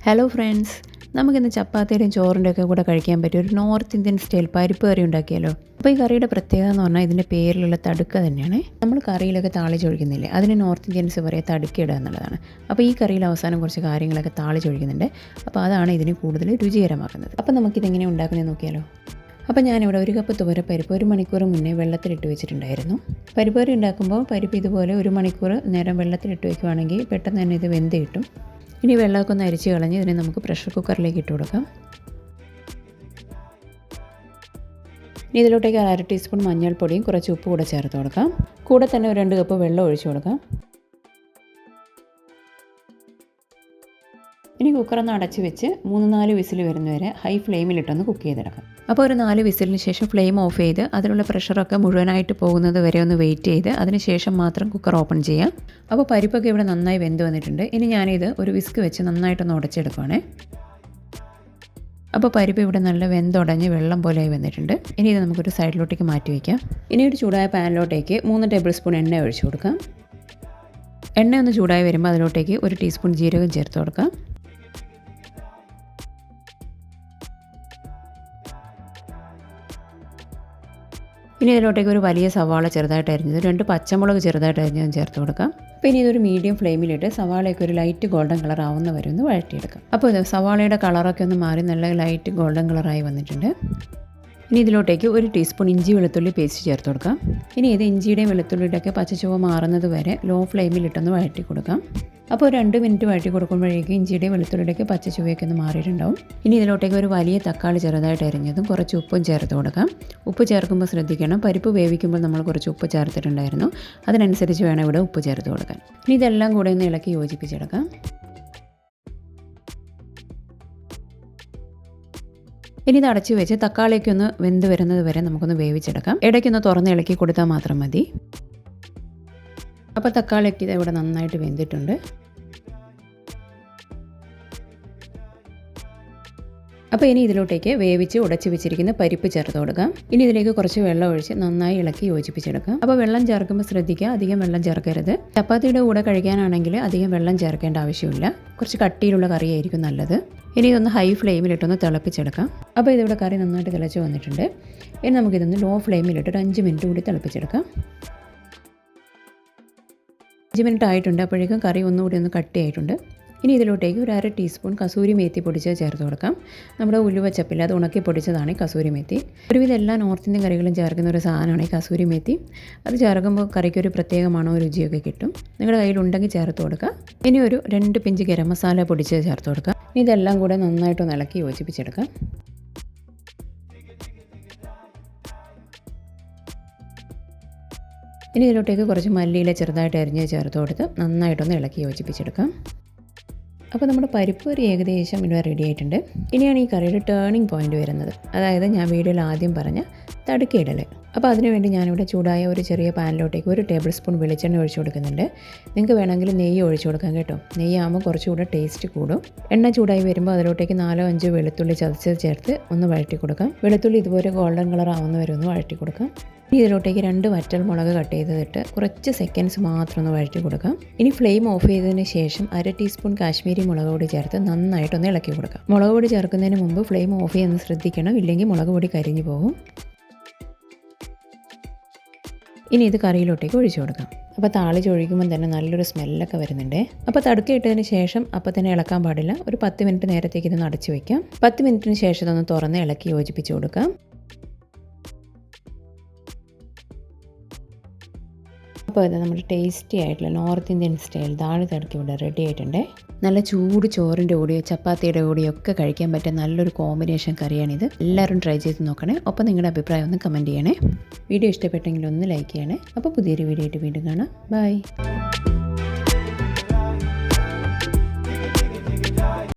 Hello friends, നമുക്കിന്ന് ചപ്പാത്തിയുടെയും ചോറിൻ്റെയൊക്കെ കൂടെ കഴിക്കാൻ പറ്റിയ ഒരു നോർത്ത് ഇന്ത്യൻ സ്റ്റൈൽ പരിപ്പ് കറി ഉണ്ടാക്കിയാലോ. അപ്പോൾ ഈ കറിയുടെ പ്രത്യേകത എന്ന് പറഞ്ഞാൽ ഇതിൻ്റെ പേരിലുള്ള തടുക്ക തന്നെയാണ്. നമ്മൾ കറിയിലൊക്കെ താളിച്ചൊഴിക്കുന്നില്ലേ, അതിന് നോർത്ത് ഇന്ത്യൻസ് പറയുക തടുക്കയിടുക എന്നുള്ളതാണ്. അപ്പോൾ ഈ കറിയിൽ അവസാനം കുറച്ച് കാര്യങ്ങളൊക്കെ താളിച്ചൊഴിക്കുന്നുണ്ട്. അപ്പോൾ അതാണ് ഇതിന് കൂടുതൽ രുചികരമാക്കുന്നത്. അപ്പോൾ നമുക്കിതെങ്ങനെ ഉണ്ടാക്കുന്നത് നോക്കിയാലോ. അപ്പോൾ ഞാനിവിടെ 1 കപ്പ് തുവരപ്പരിപ്പ് 1 മണിക്കൂർ മുന്നേ വെള്ളത്തിലിട്ട് വെച്ചിട്ടുണ്ടായിരുന്നു. പരിപ്പ് കറി ഉണ്ടാക്കുമ്പോൾ പരിപ്പ് ഇതുപോലെ 1 മണിക്കൂർ നേരം വെള്ളത്തിലിട്ട് വയ്ക്കുവാണെങ്കിൽ പെട്ടെന്ന് തന്നെ ഇത് വെന്ത് കിട്ടും. ഇനി വെള്ളമൊക്കെ ഒന്ന് അരിച്ച് കളഞ്ഞ് ഇതിനെ നമുക്ക് പ്രഷർ കുക്കറിലേക്ക് ഇട്ട് കൊടുക്കാം. ഇനി ഇതിലോട്ടേക്ക് 1/2 ടീസ്പൂൺ മഞ്ഞൾപ്പൊടിയും കുറച്ച് ഉപ്പ് കൂടെ ചേർത്ത് കൊടുക്കാം. കൂടെ തന്നെ 2 കപ്പ് വെള്ളം ഒഴിച്ചു കൊടുക്കാം. ഇനി കുക്കറൊന്ന് അടച്ച് വെച്ച് 3-4 വിസിൽ വരുന്നവരെ ഹൈ ഫ്ലെയിമിലിട്ടൊന്ന് കുക്ക് ചെയ്തെടുക്കാം. അപ്പോൾ ഒരു 4 വിസിലിന് ശേഷം ഫ്ലെയിം ഓഫ് ചെയ്ത് അതിലുള്ള പ്രഷറൊക്കെ മുഴുവനായിട്ട് പോകുന്നത് വരെ ഒന്ന് വെയിറ്റ് ചെയ്ത് അതിന് ശേഷം മാത്രം കുക്കർ ഓപ്പൺ ചെയ്യാം. അപ്പോൾ പരിപ്പൊക്കെ ഇവിടെ നന്നായി വെന്ത് വന്നിട്ടുണ്ട്. ഇനി ഞാനിത് ഒരു വിസ്ക് വെച്ച് നന്നായിട്ടൊന്ന് ഉടച്ചെടുക്കുകയാണേ. അപ്പോൾ പരിപ്പ് ഇവിടെ നല്ല വെന്തുടഞ്ഞ് വെള്ളം പോലെയായി വന്നിട്ടുണ്ട്. ഇനി ഇത് നമുക്കൊരു സൈഡിലോട്ടേക്ക് മാറ്റി വയ്ക്കാം. ഇനി ഒരു ചൂടായ പാനിലോട്ടേക്ക് 3 ടേബിൾ സ്പൂൺ എണ്ണ ഒഴിച്ചു കൊടുക്കാം. എണ്ണ ഒന്ന് ചൂടായി വരുമ്പോൾ അതിലോട്ടേക്ക് 1 ടീസ്പൂൺ ജീരകം ചേർത്ത് കൊടുക്കാം. ഇനി ഇതിലോട്ടേക്ക് ഒരു വലിയ സവാള ചെറുതായിട്ട് അരിഞ്ഞത് 2 പച്ചമുളക് ചെറുതായിട്ട് അരിഞ്ഞതും ചേർത്ത് കൊടുക്കാം. അപ്പോൾ ഇനി ഇതൊരു മീഡിയം ഫ്ലെയിമിലിട്ട് സവാളയൊക്കെ ഒരു ലൈറ്റ് ഗോൾഡൻ കളർ ആവുന്ന വരെ ഒന്ന് വഴറ്റിയെടുക്കാം. അപ്പോൾ ഇത് സവാളയുടെ കളറൊക്കെ ഒന്ന് മാറി നല്ല ലൈറ്റ് ഗോൾഡൻ കളറായി വന്നിട്ടുണ്ട്. ഇനി ഇതിലോട്ടേക്ക് 1 ടീസ്പൂൺ ഇഞ്ചി വെളുത്തുള്ളി പേസ്റ്റ് ചേർത്ത് കൊടുക്കാം. ഇനി ഇത് ഇഞ്ചിയുടെയും വെളുത്തുള്ളിയുടെയൊക്കെ പച്ചച്ചുവ മാറുന്നത് വരെ ലോ ഫ്ലെയിമിലിട്ടൊന്ന് വഴറ്റി കൊടുക്കാം. അപ്പോൾ 2 മിനിറ്റ് വഴറ്റി കൊടുക്കുമ്പോഴേക്കും ഇഞ്ചിയുടെയും വെളുത്തുള്ളിയുടെയൊക്കെ പച്ചച്ചുവയൊക്കെ ഒന്ന് മാറിയിട്ടുണ്ടാവും. ഇനി ഇതിലോട്ടേക്ക് ഒരു വലിയ തക്കാളി ചെറുതായിട്ട് അരിഞ്ഞതും കുറച്ച് ഉപ്പും ചേർത്ത് കൊടുക്കാം. ഉപ്പ് ചേർക്കുമ്പോൾ ശ്രദ്ധിക്കണം, പരിപ്പ് വേവിക്കുമ്പോൾ നമ്മൾ കുറച്ച് ഉപ്പ് ചേർത്തിട്ടുണ്ടായിരുന്നു. അതിനനുസരിച്ച് വേണം ഇവിടെ ഉപ്പ് ചേർത്ത് കൊടുക്കാൻ. ഇനി ഇതെല്ലാം കൂടെ ഒന്ന് ഇളക്കി യോജിപ്പിച്ചെടുക്കാം. ഇനി ഇത് അടച്ചു വെച്ച് തക്കാളിയൊക്കെ ഒന്ന് വെന്ത് വരുന്നത് വരെ നമുക്കൊന്ന് വേവിച്ചെടുക്കാം. ഇടയ്ക്കൊന്ന് തുറന്ന് ഇളക്കി കൊടുത്താൽ മാത്രം മതി. അപ്പോൾ തക്കാളിയൊക്കെ ഇത് ഇവിടെ നന്നായിട്ട് വെന്തിട്ടുണ്ട്. അപ്പോൾ ഇനി ഇതിലോട്ടേക്ക് വേവിച്ച് ഉടച്ച് വെച്ചിരിക്കുന്ന പരിപ്പ് ചേർത്ത് കൊടുക്കാം. ഇനി ഇതിലേക്ക് കുറച്ച് വെള്ളം ഒഴിച്ച് നന്നായി ഇളക്കി യോജിപ്പിച്ചെടുക്കാം. അപ്പോൾ വെള്ളം ചേർക്കുമ്പോൾ ശ്രദ്ധിക്കുക, അധികം വെള്ളം ചേർക്കരുത്. ചപ്പാത്തിയുടെ കൂടെ കഴിക്കാനാണെങ്കിൽ അധികം വെള്ളം ചേർക്കേണ്ട ആവശ്യമില്ല. കുറച്ച് കട്ടിയിലുള്ള കറിയായിരിക്കും നല്ലത്. ഇനി ഇതൊന്ന് ഹൈ ഫ്ലെയിമിലിട്ടൊന്ന് തിളപ്പിച്ചെടുക്കാം. അപ്പോൾ ഇതിവിടെ കറി നന്നായിട്ട് തിളച്ച് വന്നിട്ടുണ്ട്. ഇനി നമുക്കിതൊന്ന് ലോ ഫ്ലെയിമിലിട്ട് ഒരു 5 മിനിറ്റ് കൂടി തിളപ്പിച്ചെടുക്കാം. 5 മിനിറ്റ് ആയിട്ടുണ്ട്. അപ്പോഴേക്കും കറി ഒന്നുകൂടി ഒന്ന് കട്ടിയായിട്ടുണ്ട്. ഇനി ഇതിലോട്ടേക്ക് ഒരു 1/2 ടീസ്പൂൺ കസൂരി മേത്തി പൊടിച്ചത് ചേർത്ത് കൊടുക്കാം. നമ്മുടെ ഉലുവച്ചപ്പില്ല, അത് ഉണക്കി പൊടിച്ചതാണ് ഈ കസൂരി മേത്തി. ഒരുവിധം എല്ലാ നോർത്ത് ഇന്ത്യൻ കറികളും ചേർക്കുന്ന ഒരു സാധനമാണ് ഈ കസൂരി മേത്തി. അത് ചേർക്കുമ്പോൾ കറിക്കൊരു പ്രത്യേക മണവും രുചിയൊക്കെ കിട്ടും. നിങ്ങളുടെ കയ്യിലുണ്ടെങ്കിൽ ചേർത്ത് കൊടുക്കുക. ഇനി ഒരു 2 പിഞ്ച് ഗരം മസാല പൊടിച്ചത് ചേർത്ത് കൊടുക്കാം. ഇനി ഇതെല്ലാം കൂടെ നന്നായിട്ടൊന്ന് ഇളക്കി യോജിപ്പിച്ചെടുക്കാം. ഇനി ഇതിലോട്ടേക്ക് കുറച്ച് മല്ലിയില ചെറുതായിട്ട് അരിഞ്ഞ് ചേർത്ത് കൊടുത്ത് നന്നായിട്ടൊന്ന് ഇളക്കി യോജിപ്പിച്ചെടുക്കാം. അപ്പോൾ നമ്മുടെ പരിപ്പ് കറി ഏകദേശം ഇവിടെ റെഡി ആയിട്ടുണ്ട്. ഇനിയാണ് ഈ കറിയുടെ ടേണിംഗ് പോയിന്റ് വരുന്നത്. അതായത് ഞാൻ വീഡിയോയിൽ ആദ്യം പറഞ്ഞ തടുക്കയിടൽ. അപ്പോൾ അതിനുവേണ്ടി ഞാനിവിടെ ചൂടായ ഒരു ചെറിയ പാനിലോട്ടേക്ക് 1 ടേബിൾ സ്പൂൺ വെളിച്ചെണ്ണ ഒഴിച്ചു കൊടുക്കുന്നുണ്ട്. നിങ്ങൾക്ക് വേണമെങ്കിൽ നെയ്യ് ഒഴിച്ചു കൊടുക്കാം കേട്ടോ. നെയ്യാകുമ്പോൾ കുറച്ചുകൂടെ ടേസ്റ്റ് കൂടും. എണ്ണ ചൂടായി വരുമ്പോൾ അതിലോട്ടേക്ക് 4-5 വെളുത്തുള്ളി ചതച്ചത് ചേർത്ത് ഒന്ന് വഴറ്റി കൊടുക്കാം. വെളുത്തുള്ളി ഇതുപോലെ ഗോൾഡൻ കളർ ആവുന്ന വരെ ഒന്ന് വഴറ്റി കൊടുക്കാം. ഇനി ഇതിലോട്ടേക്ക് 2 വറ്റൽ മുളക് കട്ട് ചെയ്തിട്ട് കുറച്ച് സെക്കൻഡ്സ് മാത്രം ഒന്ന് വഴറ്റി കൊടുക്കാം. ഇനി ഫ്ലെയിം ഓഫ് ചെയ്തതിന് ശേഷം 1/2 ടീസ്പൂൺ കാശ്മീരി മുളക് പൊടി ചേർത്ത് നന്നായിട്ടൊന്ന് ഇളക്കി കൊടുക്കാം. മുളക് പൊടി ചേർക്കുന്നതിന് മുമ്പ് ഫ്ലെയിം ഓഫ് ചെയ്യാൻ ശ്രദ്ധിക്കണം, ഇല്ലെങ്കിൽ മുളക് പൊടി കരിഞ്ഞു പോകും. ഇനി ഇത് കറിയിലോട്ടേക്ക് ഒഴിച്ചു കൊടുക്കാം. അപ്പോൾ താളിച്ചൊഴിക്കുമ്പോൾ തന്നെ നല്ലൊരു സ്മെല്ലൊക്കെ വരുന്നുണ്ട്. അപ്പോൾ തടുക്ക ഇട്ടതിന് ശേഷം അപ്പോൾ തന്നെ ഇളക്കാൻ പാടില്ല. ഒരു 10 മിനിറ്റ് നേരത്തേക്ക് ഇതൊന്ന് അടച്ചു വയ്ക്കാം. 10 മിനിറ്റിന് ശേഷം ഇതൊന്ന് തുറന്ന് ഇളക്കി യോജിപ്പിച്ച് കൊടുക്കാം. അപ്പോൾ ഇത് നമ്മുടെ ടേസ്റ്റി ആയിട്ടുള്ള നോർത്ത് ഇന്ത്യൻ സ്റ്റൈൽ ദാൽ തടുക്ക ഇവിടെ റെഡി ആയിട്ടുണ്ട്. നല്ല ചൂട് ചോറിൻ്റെ കൂടെയോ ചപ്പാത്തിയുടെ കൂടെയോ ഒക്കെ കഴിക്കാൻ പറ്റിയ നല്ലൊരു കോമ്പിനേഷൻ കറിയാണിത്. എല്ലാവരും ട്രൈ ചെയ്ത് നോക്കണേ. ഒപ്പം നിങ്ങളുടെ അഭിപ്രായം ഒന്ന് കമൻറ്റ് ചെയ്യണേ. വീഡിയോ ഇഷ്ടപ്പെട്ടെങ്കിൽ ഒന്ന് ലൈക്ക് ചെയ്യണേ. അപ്പോൾ പുതിയൊരു വീഡിയോ ആയിട്ട് വീണ്ടും കാണാം. ബൈ.